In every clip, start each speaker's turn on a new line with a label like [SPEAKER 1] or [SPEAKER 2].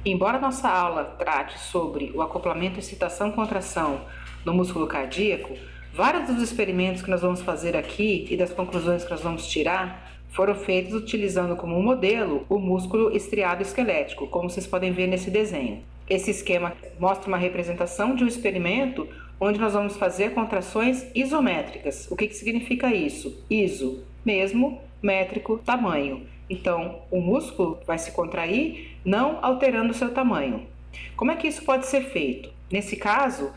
[SPEAKER 1] Embora nossa aula trate sobre o acoplamento excitação-contração no músculo cardíaco, vários dos experimentos que nós vamos fazer aqui e das conclusões que nós vamos tirar foram feitos utilizando como modelo o músculo estriado esquelético, como vocês podem ver nesse desenho. Esse esquema mostra uma representação de um experimento onde nós vamos fazer contrações isométricas. O que significa isso? Iso, mesmo, métrico, tamanho. Então, o músculo vai se contrair, não alterando o seu tamanho. Como é que isso pode ser feito? Nesse caso,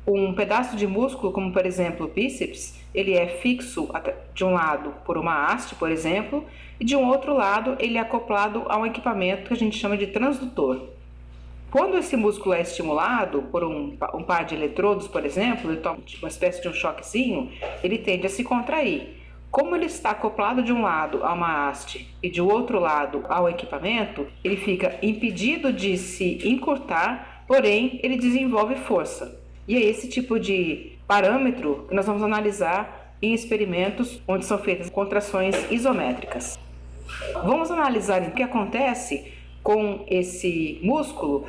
[SPEAKER 1] um pedaço de músculo, como por exemplo o bíceps, ele é fixo de um lado por uma haste, por exemplo, e de um outro lado ele é acoplado a um equipamento que a gente chama de transdutor. Quando esse músculo é estimulado por um par de eletrodos, por exemplo, ele toma uma espécie de um choquezinho, ele tende a se contrair. Como ele está acoplado de um lado a uma haste e de outro lado ao equipamento, ele fica impedido de se encurtar, porém ele desenvolve força. E é esse tipo de parâmetro que nós vamos analisar em experimentos onde são feitas contrações isométricas. Vamos analisar o que acontece com esse músculo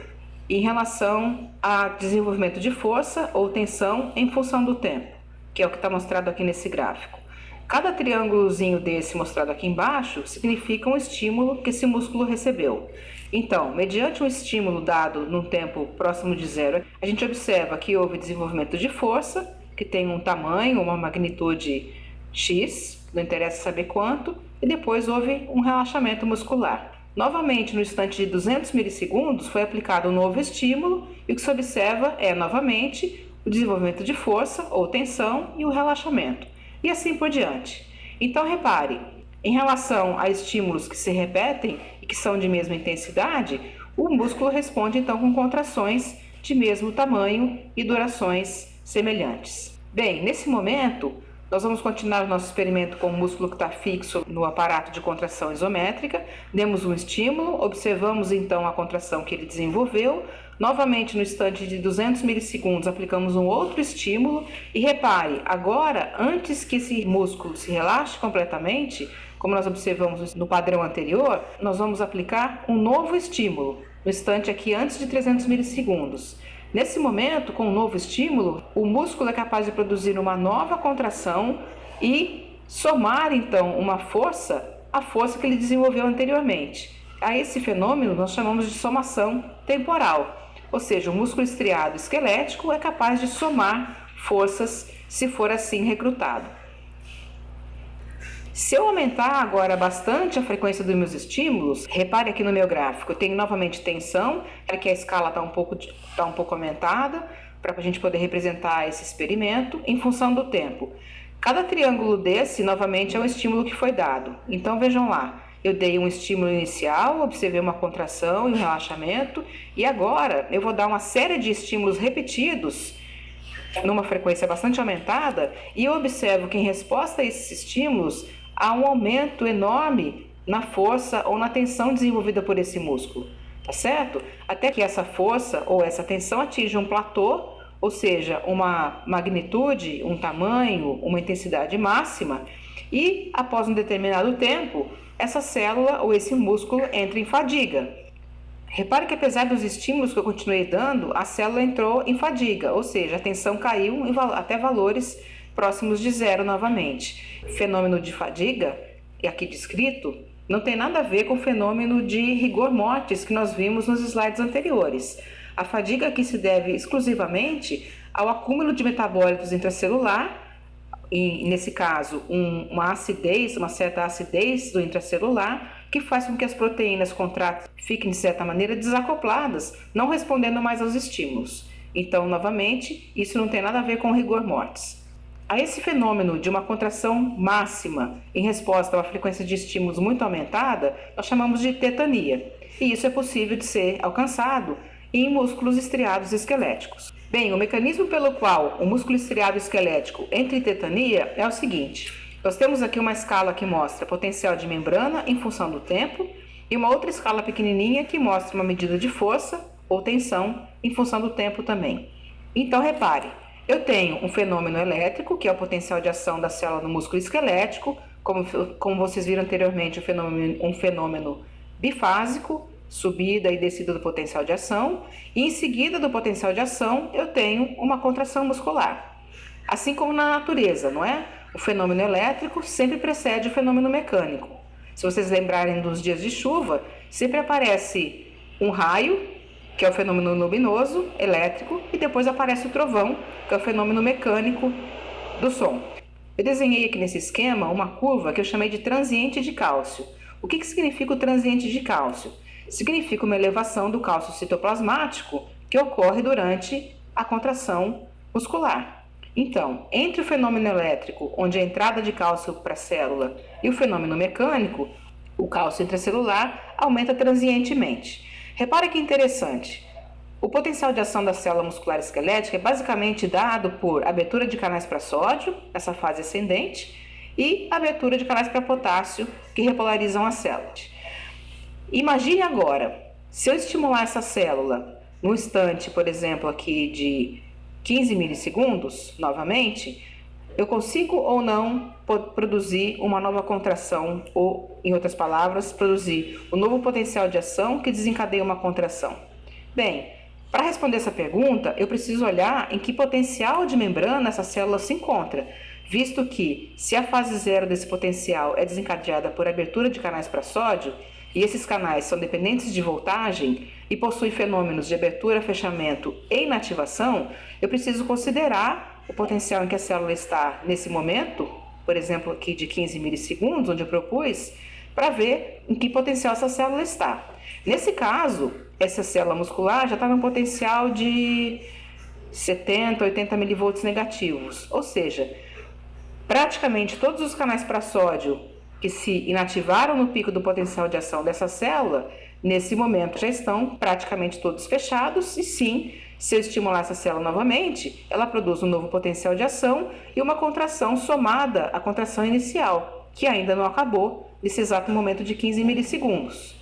[SPEAKER 1] em relação a desenvolvimento de força ou tensão em função do tempo, que é o que está mostrado aqui nesse gráfico. Cada triângulozinho desse mostrado aqui embaixo significa um estímulo que esse músculo recebeu. Então, mediante um estímulo dado num tempo próximo de zero, a gente observa que houve desenvolvimento de força, que tem um tamanho, uma magnitude X, não interessa saber quanto, e depois houve um relaxamento muscular. Novamente, no instante de 200 milissegundos, foi aplicado um novo estímulo e o que se observa é, novamente, o desenvolvimento de força ou tensão e o relaxamento. E assim por diante. Então, repare, em relação a estímulos que se repetem e que são de mesma intensidade, o músculo responde então com contrações de mesmo tamanho e durações semelhantes. Bem, nesse momento, nós vamos continuar o nosso experimento com o músculo que está fixo no aparato de contração isométrica. Demos um estímulo, observamos então a contração que ele desenvolveu. Novamente, no instante de 200 milissegundos, aplicamos um outro estímulo. E repare, agora, antes que esse músculo se relaxe completamente, como nós observamos no padrão anterior, nós vamos aplicar um novo estímulo, no instante aqui antes de 300 milissegundos. Nesse momento, com um novo estímulo, o músculo é capaz de produzir uma nova contração e somar então uma força à força que ele desenvolveu anteriormente. A esse fenômeno nós chamamos de somação temporal, ou seja, o músculo estriado esquelético é capaz de somar forças se for assim recrutado. Se eu aumentar agora bastante a frequência dos meus estímulos, repare aqui no meu gráfico, eu tenho novamente tensão, que a escala está um pouco aumentada, para a gente poder representar esse experimento em função do tempo. Cada triângulo desse, novamente, é um estímulo que foi dado. Então, vejam lá, eu dei um estímulo inicial, observei uma contração e um relaxamento, e agora eu vou dar uma série de estímulos repetidos, numa frequência bastante aumentada, e eu observo que em resposta a esses estímulos, há um aumento enorme na força ou na tensão desenvolvida por esse músculo, tá certo? Até que essa força ou essa tensão atinja um platô, ou seja, uma magnitude, um tamanho, uma intensidade máxima, e após um determinado tempo, essa célula ou esse músculo entra em fadiga. Repare que apesar dos estímulos que eu continuei dando, a célula entrou em fadiga, ou seja, a tensão caiu até valores próximos de zero novamente. O fenômeno de fadiga, aqui descrito, não tem nada a ver com o fenômeno de rigor mortis que nós vimos nos slides anteriores. A fadiga aqui se deve exclusivamente ao acúmulo de metabólitos intracelular, e nesse caso uma certa acidez do intracelular, que faz com que as proteínas contráteis fiquem de certa maneira desacopladas, não respondendo mais aos estímulos. Então, novamente, isso não tem nada a ver com o rigor mortis. A esse fenômeno de uma contração máxima em resposta a uma frequência de estímulos muito aumentada, nós chamamos de tetania. E isso é possível de ser alcançado em músculos estriados esqueléticos. Bem, o mecanismo pelo qual o músculo estriado esquelético entra em tetania é o seguinte. Nós temos aqui uma escala que mostra potencial de membrana em função do tempo e uma outra escala pequenininha que mostra uma medida de força ou tensão em função do tempo também. Então, repare. Eu tenho um fenômeno elétrico, que é o potencial de ação da célula no músculo esquelético, como vocês viram anteriormente, um fenômeno bifásico, subida e descida do potencial de ação, e em seguida do potencial de ação eu tenho uma contração muscular. Assim como na natureza, não é? O fenômeno elétrico sempre precede o fenômeno mecânico. Se vocês lembrarem dos dias de chuva, sempre aparece um raio, que é o fenômeno luminoso, elétrico, e depois aparece o trovão, que é o fenômeno mecânico do som. Eu desenhei aqui nesse esquema uma curva que eu chamei de transiente de cálcio. O que significa o transiente de cálcio? Significa uma elevação do cálcio citoplasmático que ocorre durante a contração muscular. Então, entre o fenômeno elétrico, onde a entrada de cálcio para a célula, e o fenômeno mecânico, o cálcio intracelular aumenta transientemente. Repare que interessante. O potencial de ação da célula muscular esquelética é basicamente dado por abertura de canais para sódio, essa fase ascendente, e abertura de canais para potássio, que repolarizam a célula. Imagine agora, se eu estimular essa célula no instante, por exemplo, aqui de 15 milissegundos, novamente, eu consigo ou não produzir uma nova contração, ou, em outras palavras, produzir um novo potencial de ação que desencadeia uma contração? Bem, para responder essa pergunta, eu preciso olhar em que potencial de membrana essa célula se encontra, visto que, se a fase zero desse potencial é desencadeada por abertura de canais para sódio, e esses canais são dependentes de voltagem e possuem fenômenos de abertura, fechamento e inativação, eu preciso considerar o potencial em que a célula está nesse momento, por exemplo, aqui de 15 milissegundos, onde eu propus, para ver em que potencial essa célula está. Nesse caso, essa célula muscular já está no potencial de 70, 80 milivolts negativos, ou seja, praticamente todos os canais para sódio que se inativaram no pico do potencial de ação dessa célula, nesse momento já estão praticamente todos fechados, e sim, se eu estimular essa célula novamente, ela produz um novo potencial de ação e uma contração somada à contração inicial, que ainda não acabou nesse exato momento de 15 milissegundos.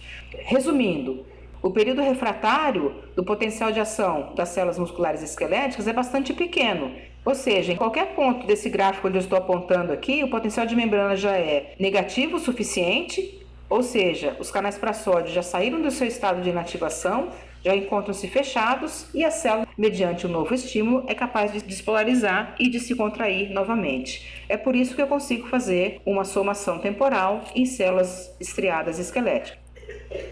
[SPEAKER 1] Resumindo, o período refratário do potencial de ação das células musculares esqueléticas é bastante pequeno, ou seja, em qualquer ponto desse gráfico onde eu estou apontando aqui, o potencial de membrana já é negativo o suficiente, ou seja, os canais para sódio já saíram do seu estado de inativação, já encontram-se fechados e a célula, mediante um novo estímulo, é capaz de despolarizar e de se contrair novamente. É por isso que eu consigo fazer uma somação temporal em células estriadas esqueléticas.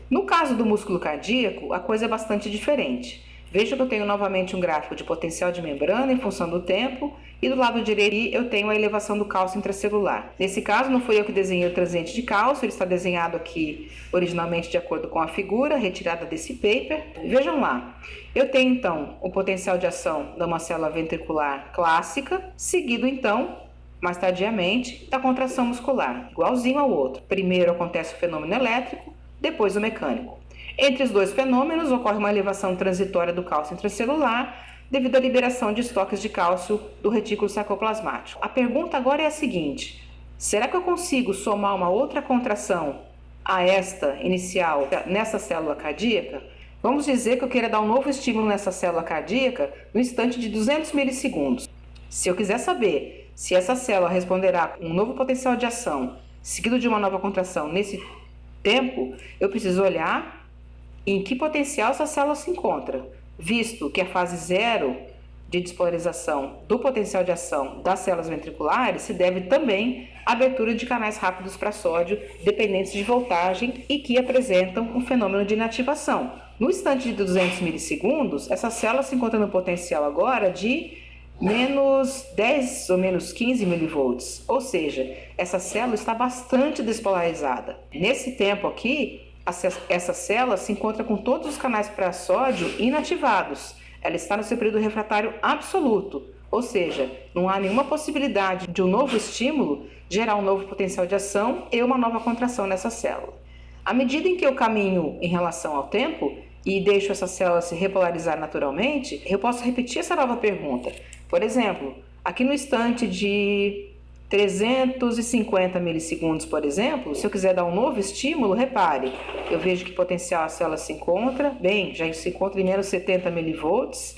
[SPEAKER 1] No caso do músculo cardíaco, a coisa é bastante diferente. Veja que eu tenho novamente um gráfico de potencial de membrana em função do tempo, e do lado direito eu tenho a elevação do cálcio intracelular. Nesse caso, não fui eu que desenhei o transiente de cálcio, ele está desenhado aqui originalmente de acordo com a figura retirada desse paper. Vejam lá, eu tenho então o potencial de ação de uma célula ventricular clássica, seguido então, mais tardiamente, da contração muscular, igualzinho ao outro. Primeiro acontece o fenômeno elétrico, depois o mecânico. Entre os dois fenômenos, ocorre uma elevação transitória do cálcio intracelular devido à liberação de estoques de cálcio do retículo sarcoplasmático. A pergunta agora é a seguinte: será que eu consigo somar uma outra contração a esta inicial nessa célula cardíaca? Vamos dizer que eu queira dar um novo estímulo nessa célula cardíaca no instante de 200 milissegundos. Se eu quiser saber se essa célula responderá com um novo potencial de ação seguido de uma nova contração nesse tempo, eu preciso olhar em que potencial essa célula se encontra, visto que a fase zero de despolarização do potencial de ação das células ventriculares se deve também à abertura de canais rápidos para sódio dependentes de voltagem e que apresentam um fenômeno de inativação. No instante de 200 milissegundos, essa célula se encontra no potencial agora de menos 10 ou menos 15 milivolts, ou seja, essa célula está bastante despolarizada. Nesse tempo aqui, essa célula se encontra com todos os canais para sódio inativados. Ela está no seu período refratário absoluto, ou seja, não há nenhuma possibilidade de um novo estímulo gerar um novo potencial de ação e uma nova contração nessa célula. À medida em que eu caminho em relação ao tempo e deixo essa célula se repolarizar naturalmente, eu posso repetir essa nova pergunta. Por exemplo, aqui no instante de 350 milissegundos, por exemplo, se eu quiser dar um novo estímulo, repare, eu vejo que potencial a célula se encontra, bem, já se encontra em menos 70 milivolts,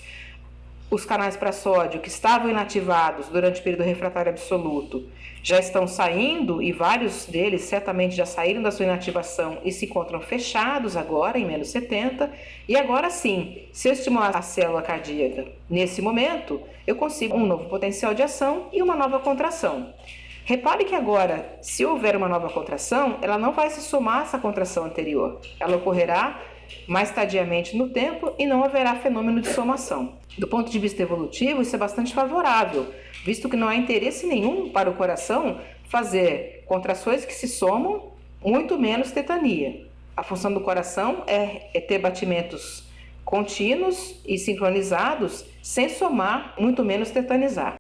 [SPEAKER 1] os canais para sódio que estavam inativados durante o período refratário absoluto já estão saindo, e vários deles certamente já saíram da sua inativação e se encontram fechados agora em menos 70. E agora sim, se eu estimular a célula cardíaca nesse momento, eu consigo um novo potencial de ação e uma nova contração. Repare que agora, se houver uma nova contração, ela não vai se somar a essa contração anterior. Ela ocorrerá mais tardiamente no tempo e não haverá fenômeno de somação. Do ponto de vista evolutivo, isso é bastante favorável, visto que não há interesse nenhum para o coração fazer contrações que se somam, muito menos tetania. A função do coração é ter batimentos contínuos e sincronizados, sem somar, muito menos tetanizar.